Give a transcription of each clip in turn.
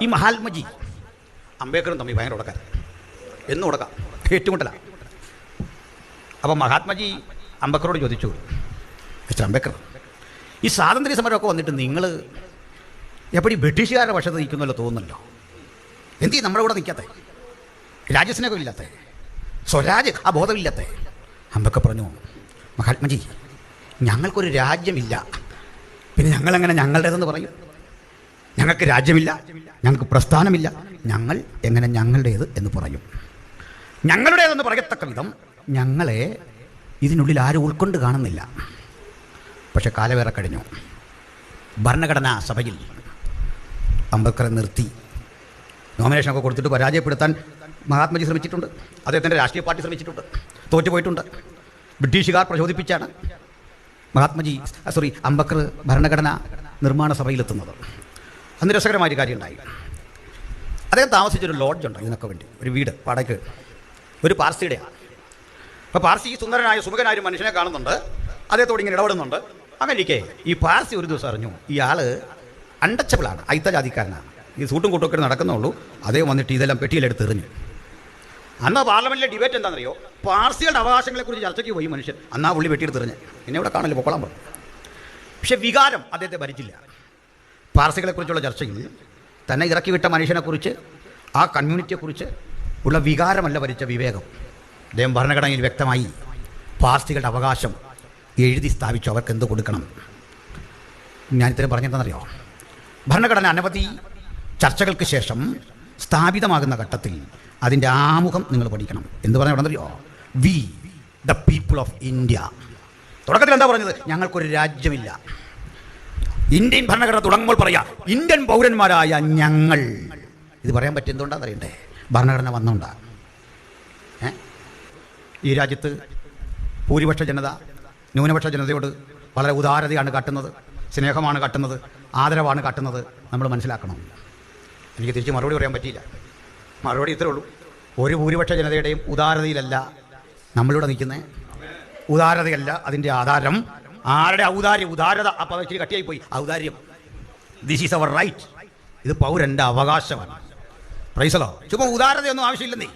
ഈ മഹാത്മജി അംബേദ്കറും തമ്മിൽ ഭയങ്കര ഉടക്കാൻ എന്നും ഉടക്കാം, ഏറ്റുമുട്ടല. അപ്പോൾ മഹാത്മജി അംബേദ്കറോട് ചോദിച്ചു, മിസ്റ്റർ അംബേദ്കർ, ഈ സ്വാതന്ത്ര്യ സമരമൊക്കെ വന്നിട്ട് നിങ്ങൾ എപ്പോഴും ബ്രിട്ടീഷുകാരുടെ പക്ഷത്ത് നിൽക്കുന്നല്ലോ തോന്നുന്നല്ലോ, എന്ത് ചെയ്യും നമ്മുടെ കൂടെ നിൽക്കാത്ത, രാജ്യസ്നേഹം ഇല്ലാത്ത, സ്വരാജ് ആ ബോധമില്ലാത്ത? അംബേദ്കർ പറഞ്ഞു, മഹാത്മജി, ഞങ്ങൾക്കൊരു രാജ്യമില്ല, പിന്നെ ഞങ്ങളെങ്ങനെ ഞങ്ങളുടേതെന്ന് പറയും? ഞങ്ങൾക്ക് രാജ്യമില്ല, ഞങ്ങൾക്ക് പ്രസ്ഥാനമില്ല, ഞങ്ങൾ എങ്ങനെ ഞങ്ങളുടേത് എന്ന് പറയും? ഞങ്ങളുടേതെന്ന് പറയത്തക്ക വിധം ഞങ്ങളെ ഇതിനുള്ളിൽ ആരും ഉൾക്കൊണ്ട് കാണുന്നില്ല. പക്ഷെ കാലവേറെ കഴിഞ്ഞു. ഭരണഘടനാ സഭയിൽ അംബേദ്കറെ നിർത്തി നോമിനേഷനൊക്കെ കൊടുത്തിട്ട് പരാജയപ്പെടുത്താൻ മഹാത്മജി ശ്രമിച്ചിട്ടുണ്ട്. അദ്ദേഹത്തിൻ്റെ രാഷ്ട്രീയ പാർട്ടി ശ്രമിച്ചിട്ടുണ്ട്, തോറ്റുപോയിട്ടുണ്ട്. ബ്രിട്ടീഷുകാർ പ്രചോദിപ്പിച്ചാണ് അംബേദ്കർ ഭരണഘടനാ നിർമ്മാണ സഭയിലെത്തുന്നത്. അന്ന് രസകരമായൊരു കാര്യം ഉണ്ടായി. അദ്ദേഹം താമസിച്ചൊരു ലോഡ്ജുണ്ട് ഇതിനൊക്കെ വേണ്ടി, ഒരു വീട് വാടകയ്ക്ക്, ഒരു പാർസിയുടെയാണ്. അപ്പോൾ പാർസി സുന്ദരനായ സുമുഖനായ ഒരു മനുഷ്യനെ കാണുന്നുണ്ട്, അദ്ദേഹത്തോട് ഇങ്ങനെ ഇടപെടുന്നുണ്ട്. അങ്ങനെ ഇരിക്കെ ഈ പാർസി ഒരു ദിവസം അറിഞ്ഞു ഇയാൾ അൺടച്ചബിളാണ്, അയിത്ത ജാതിക്കാരനാണ്, ഈ സൂട്ടും കൂട്ടൊക്കെ നടക്കുന്നുള്ളൂ. അദ്ദേഹം വന്നിട്ട് ഇതെല്ലാം പെട്ടിയിലെടുത്ത് എറിഞ്ഞു. അന്ന് പാർലമെൻറ്റിലെ ഡിബേറ്റ് എന്താണെന്നറിയോ? പാർസികളുടെ അവകാശങ്ങളെക്കുറിച്ച് ചർച്ചയ്ക്ക് പോയി മനുഷ്യൻ. അന്നാ പുള്ളി വെട്ടിയെടുത്തെറിഞ്ഞ് എന്നെ ഇവിടെ കാണില്ല, പൊക്കോളാൻ പറഞ്ഞു. പക്ഷെ വികാരം അദ്ദേഹത്തെ ഭരിച്ചില്ല. പാർസികളെക്കുറിച്ചുള്ള ചർച്ചയിൽ തന്നെ ഇറക്കി വിട്ട മനുഷ്യനെക്കുറിച്ച്, ആ കമ്മ്യൂണിറ്റിയെക്കുറിച്ച് ഉള്ള വികാരമല്ല ഭരിച്ച വിവേകം. അദ്ദേഹം ഭരണഘടനയിൽ വ്യക്തമായി പാർസികളുടെ അവകാശം എഴുതി സ്ഥാപിച്ചു, അവർക്ക് എന്ത് കൊടുക്കണം. ഞാനിത്തരം പറഞ്ഞെന്താണെന്നറിയോ? ഭരണഘടന അനവധി ചർച്ചകൾക്ക് ശേഷം സ്ഥാപിതമാകുന്ന ഘട്ടത്തിൽ അതിൻ്റെ ആമുഖം നിങ്ങൾ പഠിക്കണം. എന്ത് പറഞ്ഞറിയോ? We the people of India. തുടക്കത്തിൽ എന്താ പറഞ്ഞത്? ഞങ്ങൾക്കൊരു രാജ്യമില്ല. ഇന്ത്യൻ ഭരണഘടന തുടങ്ങുമ്പോൾ പറയാ ഇന്ത്യൻ പൗരന്മാരായ ഞങ്ങൾ. ഇത് പറയാൻ പറ്റും എന്തുകൊണ്ടാണെന്ന് അറിയണ്ടേ? ഭരണഘടന വന്നുകൊണ്ടാണ്. ഈ രാജ്യത്ത് ഭൂരിപക്ഷ ജനത ന്യൂനപക്ഷ ജനതയോട് വളരെ ഉദാരതയാണ് കാട്ടുന്നത്, സ്നേഹമാണ് കാട്ടുന്നത്, ആദരവാണ് കാട്ടുന്നത്. നമ്മൾ മനസ്സിലാക്കണം. എനിക്ക് തിരിച്ച് മറുപടി പറയാൻ പറ്റിയില്ല. മറുപടി ഇത്രേ ഉള്ളൂ. ഒരു ഭൂരിപക്ഷ ജനതയുടെയും ഉദാരതയിലല്ല നമ്മളിവിടെ നിൽക്കുന്നത്. ഉദാരതയല്ല അതിൻ്റെ ആധാരം. ആരുടെ ഔദാര്യം? ഉദാരത ആ പദം ഇച്ചിരി കട്ടിയായിപ്പോയി. ഔദാര്യം, ദിസ് ഈസ് അവർ റൈറ്റ്, ഇത് പൗരൻ്റെ അവകാശമാണ്. പ്രൈസലോ. ചുമ്മാ ഉദാരതയൊന്നും ആവശ്യമില്ലെന്നേ.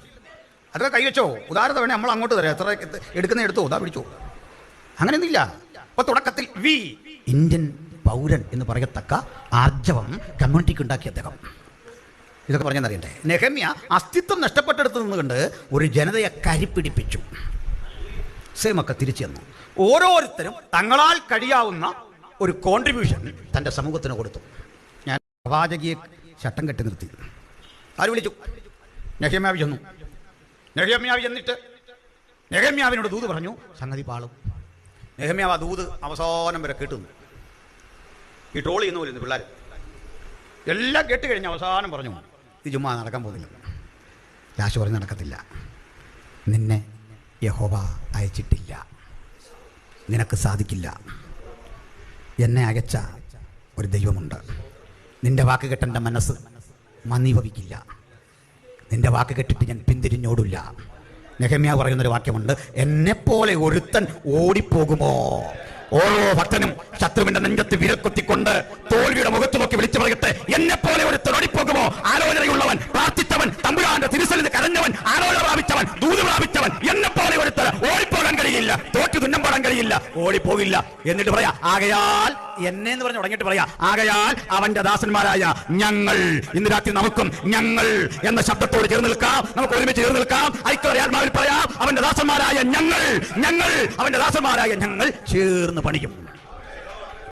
അതൊക്കെ കൈവച്ചോ, ഉദാരത വേണേ നമ്മൾ അങ്ങോട്ട് തരാം, എത്ര എടുക്കുന്ന എടുത്തോ, ഉദാ പിടിച്ചോ, അങ്ങനെയൊന്നുമില്ല. അപ്പോൾ തുടക്കത്തിൽ വി ഇന്ത്യൻ പൗരൻ എന്ന് പറയത്തക്ക ആർജവം കമ്മ്യൂണിറ്റിക്ക് ഉണ്ടാക്കിയ അദ്ദേഹം. ഇതൊക്കെ പറഞ്ഞെന്നറിയണ്ടേ? നെഹമ്യ അസ്തിത്വം നഷ്ടപ്പെട്ടെടുത്ത് നിന്നുകൊണ്ട് ഒരു ജനതയെ കരിപ്പിടിപ്പിച്ചു. സെയിമൊക്കെ തിരിച്ചു തന്നു. ഓരോരുത്തരും തങ്ങളാൽ കഴിയാവുന്ന ഒരു കോൺട്രിബ്യൂഷൻ തൻ്റെ സമൂഹത്തിന് കൊടുത്തു. ഞാൻ പ്രവാചകിയെ ചട്ടം കെട്ടി നിർത്തി. ആര് വിളിച്ചു? നെഹമ്യാവ് ചെന്നു. നെഹമ്യാവ് ചെന്നിട്ട് നെഹമ്യാവിനോട് ദൂത് പറഞ്ഞു, സംഗതി പാളും. നെഹമ്യാവ് ആ ദൂത് അവസാനം വരെ കേട്ടുന്നു. ഈ ട്രോൾ ചെയ്യുന്ന പോലെ പിള്ളേർ എല്ലാം കേട്ട് കഴിഞ്ഞ് അവസാനം പറഞ്ഞു, ഇത് ചുമ്മാ നടക്കാൻ പോകുന്നില്ല. ലാസ്റ്റ് പറഞ്ഞ് നടക്കത്തില്ല. നിന്നെ യഹോവ അയച്ചിട്ടില്ല, നിനക്ക് സാധിക്കില്ല. എന്നെ അയച്ച ഒരു ദൈവമുണ്ട്. നിന്റെ വാക്ക് കെട്ടെൻ്റെ മനസ്സ് മന്ദീഭവിക്കില്ല. നിന്റെ വാക്ക് കെട്ടിട്ട് ഞാൻ പിന്തിരിഞ്ഞോടില്ല. നെഹമ്യാവ് പറയുന്നൊരു വാക്യമുണ്ട്, എന്നെപ്പോലെ ഒരുത്തൻ ഓടിപ്പോകുമോ? ഓരോ ഭക്തനും ശത്രുവിന്റെ നെഞ്ചത്ത് വിരൽക്കൊത്തിക്കൊണ്ട് തോൽവിയുടെ മുഖത്ത് നോക്കി വിളിച്ചു പറയട്ടെ, എന്നെപ്പോലെ ഒരുത്തൻ ഓടിപ്പോകുമോ? ആലോചനയുള്ളവൻ, പ്രാർത്ഥിച്ചവൻ, തമ്പുരാന്റെ തിരുസന്നിധി കരഞ്ഞവൻ, ആലോചന പ്രാപിച്ചവൻ, ദൂത് പ്രാപിച്ചവൻ, എന്നെപ്പോലെ ഒരുത്തൻ ഓടിപ്പോകാൻ കഴിയില്ല, തോറ്റു തുന്നം പാടാൻ കഴിയില്ല, ഓടിപ്പോകില്ല. എന്നിട്ട് പറയാ, ആകയാൽ എന്നെ എന്ന് പറഞ്ഞ് തുടങ്ങിയിട്ട് പറയാ, ആകയാൽ അവന്റെ ദാസന്മാരായ ഞങ്ങൾ. ഇന്ന് രാത്രി നമുക്കും ഞങ്ങൾ എന്ന ശബ്ദത്തോട് ചേർന്ന് നിൽക്കാം, നമുക്ക് ഒരുമിച്ച് ചേർന്ന് നിൽക്കാം. ഐക്യതയാത്മാവിൽ പറയാം, അവന്റെ ദാസന്മാരായ ഞങ്ങൾ, അവന്റെ ദാസന്മാരായ ഞങ്ങൾ ചേർന്ന് പണിയും.